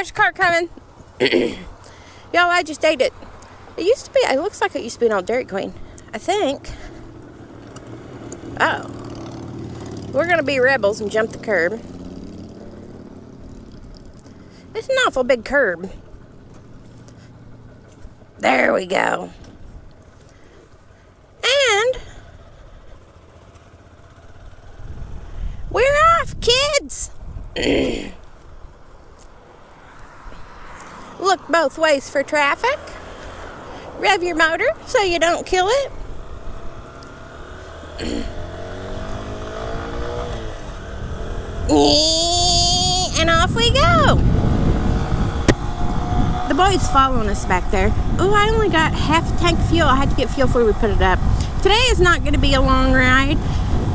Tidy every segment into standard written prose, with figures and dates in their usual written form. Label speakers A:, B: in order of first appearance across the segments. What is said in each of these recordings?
A: there's a car coming. Y'all, I just ate it. It looks like it used to be an old Dairy Queen. I think. Oh. We're going to be rebels and jump the curb. It's an awful big curb. There we go. And we're off, kids. Look both ways for traffic. Rev your motor so you don't kill it. And off we go. The boy's following us back there. Oh, I only got half a tank of fuel. I had to get fuel before we put it up. Today is not going to be a long ride.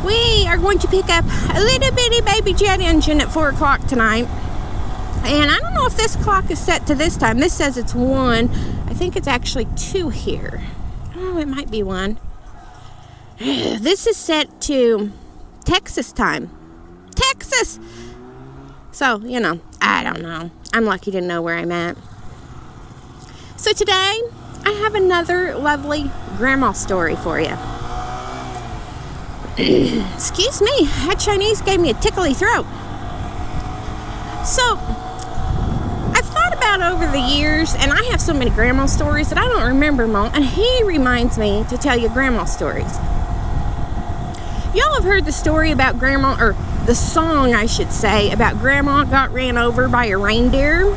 A: We are going to pick up a little bitty baby jet engine at 4 o'clock tonight. And I don't know if this clock is set to this time. This says it's 1. I think it's actually 2 here. Oh, it might be 1. This is set to Texas time. Texas! So, I don't know. I'm lucky to know where I'm at. So today, I have another lovely grandma story for you. Excuse me, that Chinese gave me a tickly throat. So, I've thought about over the years, and I have so many grandma stories that I don't remember them all, and he reminds me to tell you grandma stories. Y'all have heard the story about grandma, or the song, I should say, about grandma got ran over by a reindeer.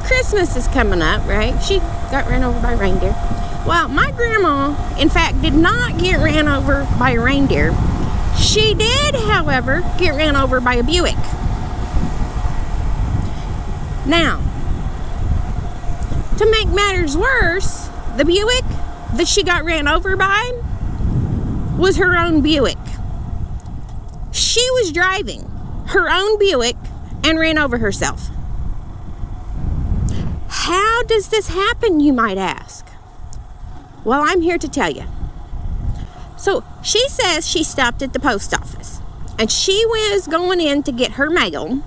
A: Christmas is coming up, right? She got ran over by a reindeer. Well, my grandma, in fact, did not get ran over by a reindeer. She did, however, get ran over by a Buick. Now, to make matters worse, the Buick that she got ran over by was her own Buick. She was driving her own Buick and ran over herself. How does this happen, you might ask? Well, I'm here to tell you. So, she says she stopped at the post office, and she was going in to get her mail,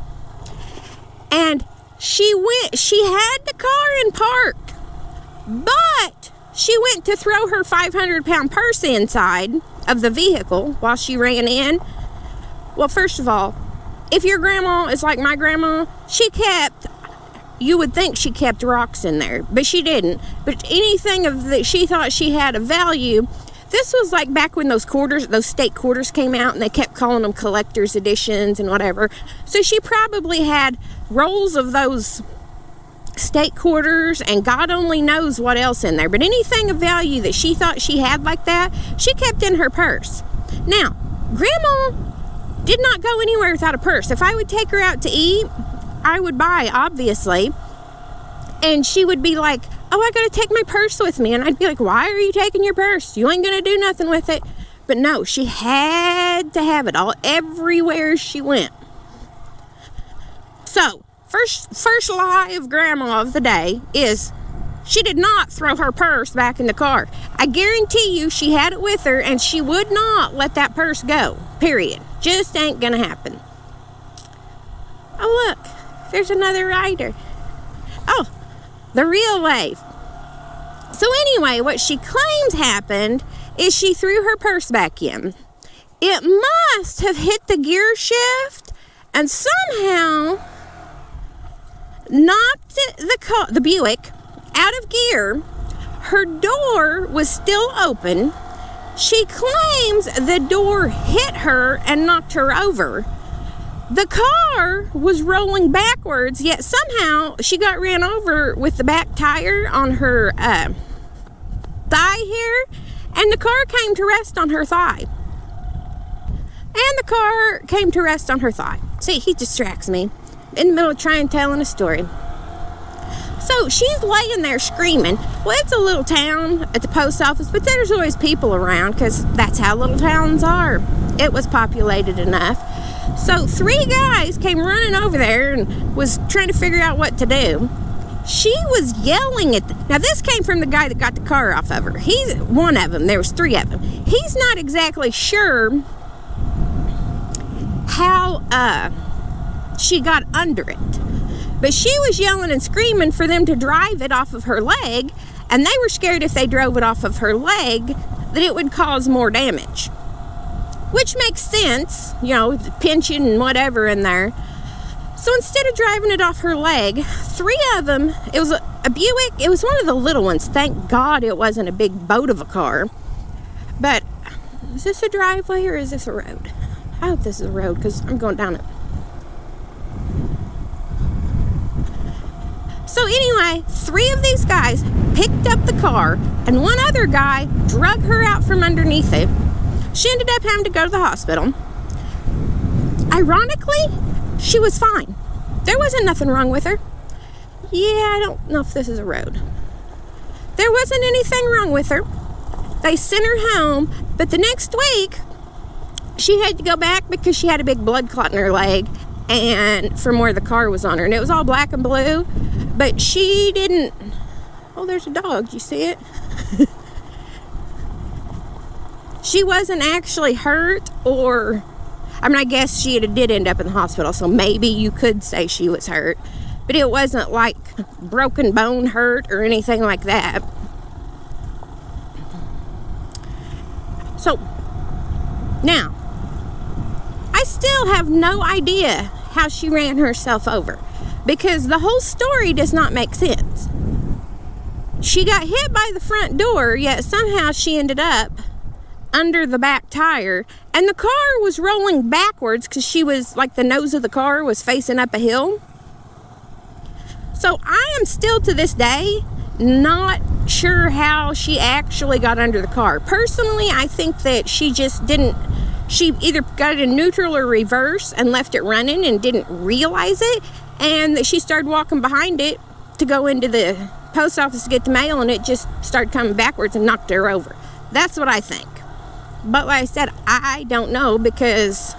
A: and she had the car in park, but she went to throw her 500-pound purse inside of the vehicle while she ran in. Well, first of all, if your grandma is like my grandma, you would think she kept rocks in there, but she didn't. But anything that she thought she had a value, this was like back when those state quarters came out, and they kept calling them collector's editions and whatever. So she probably had rolls of those state quarters, and God only knows what else in there. But anything of value that she thought she had like that, she kept in her purse. Now, grandma did not go anywhere without a purse. If I would take her out to eat, I would buy, obviously, and she would be like, oh, I gotta take my purse with me. And I'd be like, why are you taking your purse? You ain't gonna do nothing with it. But no, she had to have it all everywhere she went. So, first lie of grandma of the day is she did not throw her purse back in the car. I guarantee you she had it with her, and she would not let that purse go, period. Just ain't gonna happen. Oh, look. There's another rider. Oh, the real wave. So anyway, what she claims happened is she threw her purse back in. It must have hit the gear shift and somehow knocked the Buick out of gear. Her door was still open. She claims the door hit her and knocked her over. The car was rolling backwards, yet somehow she got ran over with the back tire on her thigh here, and the car came to rest on her thigh. See, he distracts me in the middle of trying telling a story. So she's laying there screaming. Well, it's a little town at the post office, but there's always people around because that's how little towns are. It was populated enough. So 3 guys came running over there and was trying to figure out what to do. She was yelling at them. Now, this came from the guy that got the car off of her. He's one of them. There was 3 of them. He's not exactly sure how she got under it. But she was yelling and screaming for them to drive it off of her leg, and they were scared if they drove it off of her leg that it would cause more damage. Which makes sense, you know, pinching and whatever in there. So instead of driving it off her leg, 3 of them, it was a Buick, it was one of the little ones. Thank God it wasn't a big boat of a car. But is this a driveway or is this a road? I hope this is a road because I'm going down it. So anyway, 3 of these guys picked up the car and one other guy drug her out from underneath it. She ended up having to go to the hospital. Ironically, she was fine. There wasn't nothing wrong with her. Yeah, I don't know if this is a road. There wasn't anything wrong with her. They sent her home, but the next week, she had to go back because she had a big blood clot in her leg and from where the car was on her. And it was all black and blue, but she didn't... Oh, there's a dog. You see it? She wasn't actually hurt or... I mean, I guess she did end up in the hospital, so maybe you could say she was hurt. But it wasn't like broken bone hurt or anything like that. So, now, I still have no idea how she ran herself over. Because the whole story does not make sense. She got hit by the front door, yet somehow she ended up under the back tire, and the car was rolling backwards because she was like the nose of the car was facing up a hill. So I am still to this day not sure how she actually got under the car. Personally, I think that she just didn't, she either got it in neutral or reverse and left it running and didn't realize it, and that she started walking behind it to go into the post office to get the mail, and it just started coming backwards and knocked her over. That's what I think. But like I said, I don't know because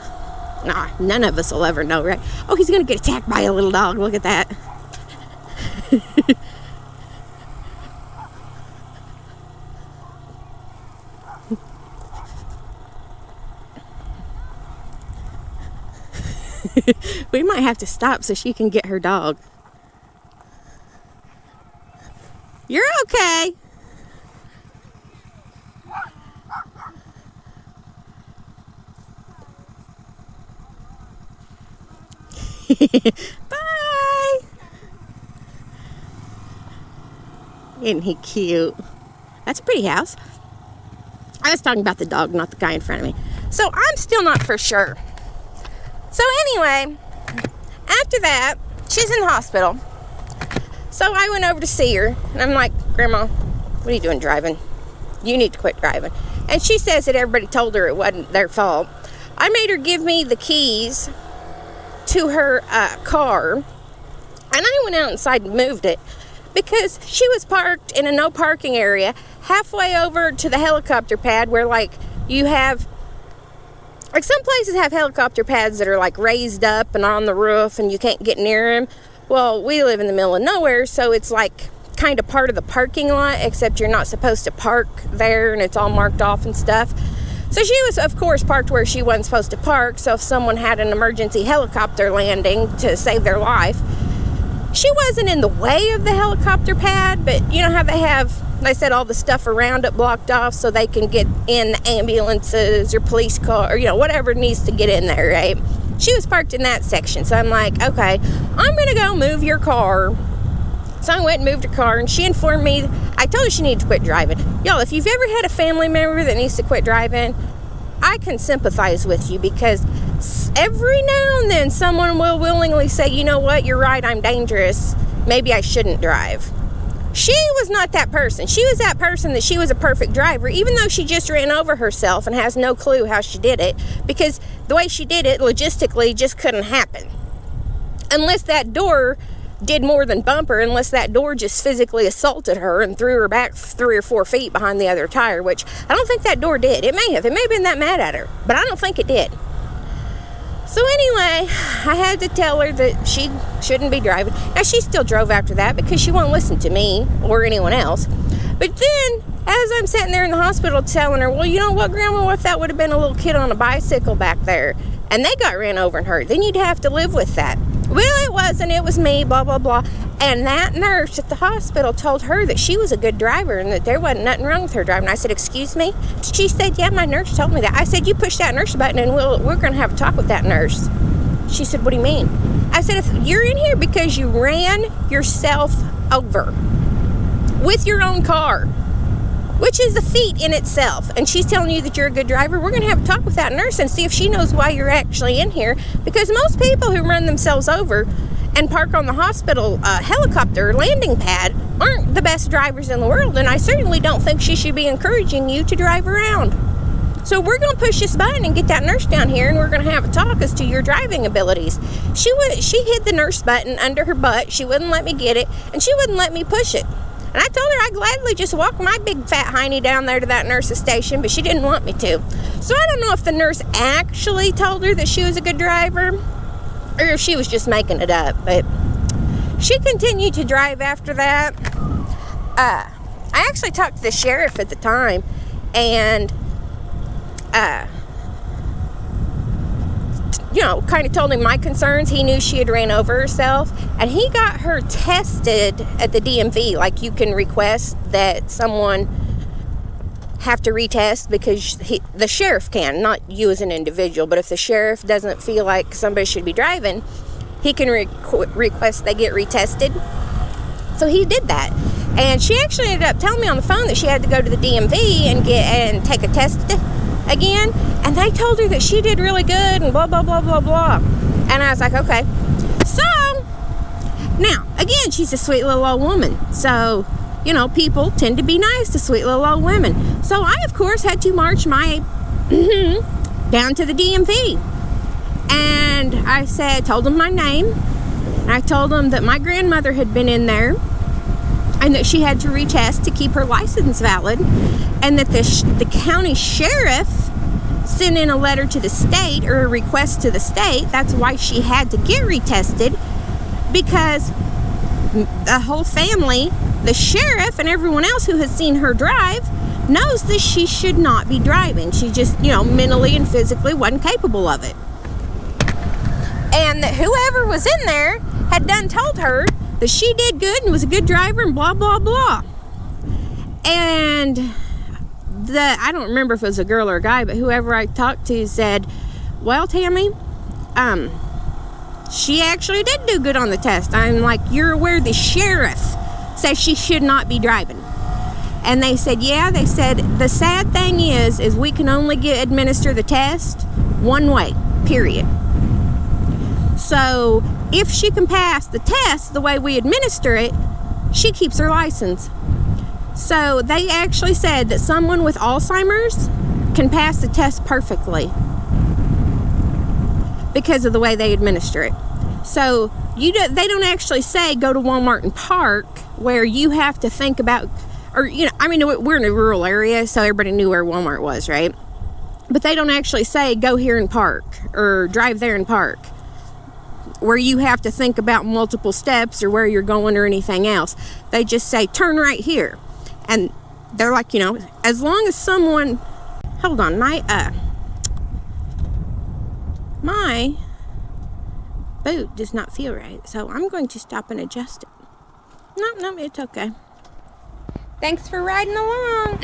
A: none of us will ever know, right? Oh, he's going to get attacked by a little dog. Look at that. We might have to stop so she can get her dog. You're okay. Bye. Isn't he cute? That's a pretty house. I was talking about the dog, not the guy in front of me. So I'm still not for sure. So anyway, after that, she's in the hospital. So I went over to see her, and I'm like, Grandma, what are you doing driving? You need to quit driving. And she says that everybody told her it wasn't their fault. I made her give me the keys to her car, and I went out inside and moved it because she was parked in a no parking area halfway over to the helicopter pad where like you have, like some places have helicopter pads that are like raised up and on the roof and you can't get near them. Well, we live in the middle of nowhere, so it's like kind of part of the parking lot, except you're not supposed to park there and it's all marked off and stuff. So she was, of course, parked where she wasn't supposed to park, so if someone had an emergency helicopter landing to save their life, she wasn't in the way of the helicopter pad, but you know how they said all the stuff around it blocked off so they can get in the ambulances or police car, or, you know, whatever needs to get in there, right? She was parked in that section, so I'm like, okay, I'm going to go move your car. So I went and moved her car, and she informed me, I told her she needed to quit driving. Y'all, if you've ever had a family member that needs to quit driving, I can sympathize with you because every now and then someone will willingly say, you know what, you're right, I'm dangerous. Maybe I shouldn't drive. She was not that person. She was that person that she was a perfect driver, even though she just ran over herself and has no clue how she did it, because the way she did it logistically just couldn't happen. Unless that door did more than bump her, unless that door just physically assaulted her and threw her back 3 or 4 feet behind the other tire, which I don't think that door did. It may have been that mad at her, but I don't think it did. So anyway, I had to tell her that she shouldn't be driving. Now, she still drove after that because she won't listen to me or anyone else. But then, as I'm sitting there in the hospital telling her, well, you know what, Grandma, what if that would have been a little kid on a bicycle back there and they got ran over and hurt? Then you'd have to live with that. Well, it wasn't. It was me, blah, blah, blah. And that nurse at the hospital told her that she was a good driver and that there wasn't nothing wrong with her driving. I said, excuse me? She said, yeah, my nurse told me that. I said, you push that nurse button and we're going to have a talk with that nurse. She said, what do you mean? I said, if you're in here because you ran yourself over with your own car, which is a feat in itself, and she's telling you that you're a good driver, we're going to have a talk with that nurse and see if she knows why you're actually in here. Because most people who run themselves over and park on the hospital helicopter landing pad aren't the best drivers in the world, and I certainly don't think she should be encouraging you to drive around. So we're going to push this button and get that nurse down here, and we're going to have a talk as to your driving abilities. She hid the nurse button under her butt. She wouldn't let me get it, and she wouldn't let me push it. And I told her I'd gladly just walk my big fat hiney down there to that nurse's station, but she didn't want me to. So I don't know if the nurse actually told her that she was a good driver or if she was just making it up. But she continued to drive after that. I actually talked to the sheriff at the time, and kind of told him my concerns. He knew she had ran over herself, and he got her tested at the DMV. Like, you can request that someone have to retest because the sheriff can, not you as an individual, but if the sheriff doesn't feel like somebody should be driving, he can request they get retested. So he did that, and she actually ended up telling me on the phone that she had to go to the DMV and take a test again, and they told her that she did really good and blah blah blah blah blah. And I was like, okay. So now again, she's a sweet little old woman, so people tend to be nice to sweet little old women. So I of course had to march my down to the DMV, and I told them my name, and I told them that my grandmother had been in there and that she had to retest to keep her license valid, and that the county sheriff sent in a letter to the state, or a request to the state. That's why she had to get retested, because the whole family, the sheriff and everyone else who has seen her drive, knows that she should not be driving. She just, mentally and physically wasn't capable of it. And that whoever was in there had done told her that she did good and was a good driver and blah, blah, blah. And I don't remember if it was a girl or a guy, but whoever I talked to said, well, Tammy, she actually did do good on the test. I'm like, you're aware the sheriff says she should not be driving. And they said, yeah, they said, the sad thing is we can only administer the test one way, period. So if she can pass the test the way we administer it, she keeps her license. So they actually said that someone with Alzheimer's can pass the test perfectly because of the way they administer it. So they don't actually say go to Walmart and park, where you have to think about, or we're in a rural area, so everybody knew where Walmart was, right? But they don't actually say go here and park, or drive there and park, where you have to think about multiple steps or where you're going or anything else. They just say turn right here. And they're like, as long as someone, hold on, my boot does not feel right, so I'm going to stop and adjust it. No, it's okay. Thanks for riding along.